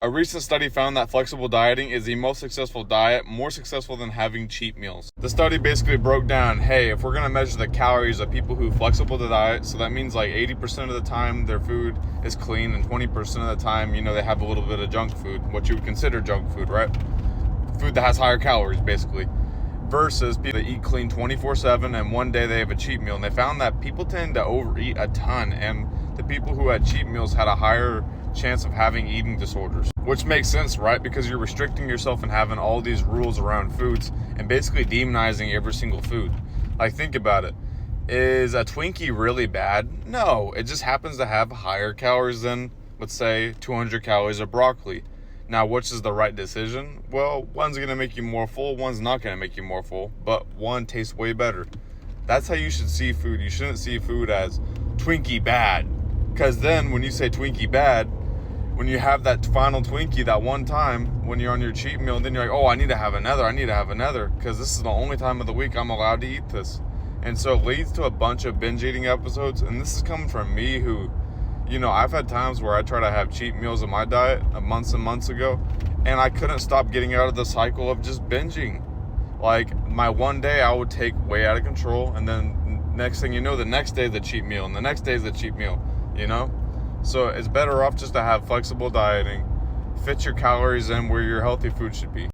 A recent study found that flexible dieting is the most successful diet, more successful than having cheat meals. The study basically broke down, hey, if we're going to measure the calories of people who flexible the diet, so that means like 80% of the time their food is clean and 20% of the time, they have a little bit of junk food, what you would consider junk food, right? Food that has higher calories, basically. Versus people that eat clean 24/7 and one day they have a cheat meal. And they found that people tend to overeat a ton, and the people who had cheat meals had a higher chance of having eating disorders. Which makes sense, right? Because you're restricting yourself and having all these rules around foods and basically demonizing every single food. Like, think about it. Is a Twinkie really bad? No, it just happens to have higher calories than, let's say, 200 calories of broccoli. Now, which is the right decision? Well, one's going to make you more full, one's not going to make you more full, but one tastes way better. That's how you should see food. You shouldn't see food as Twinkie bad. Because then when you say Twinkie bad, when you have that final Twinkie that one time when you're on your cheat meal, then you're like, oh, I need to have another, because this is the only time of the week I'm allowed to eat this. And so it leads to a bunch of binge eating episodes. And this is coming from me who, I've had times where I try to have cheat meals in my diet months and months ago, and I couldn't stop getting out of the cycle of just binging. Like, my one day I would take way out of control, and then next thing you know, the next day is the cheat meal, and the next day is the cheat meal, So it's better off just to have flexible dieting, fit your calories in where your healthy food should be.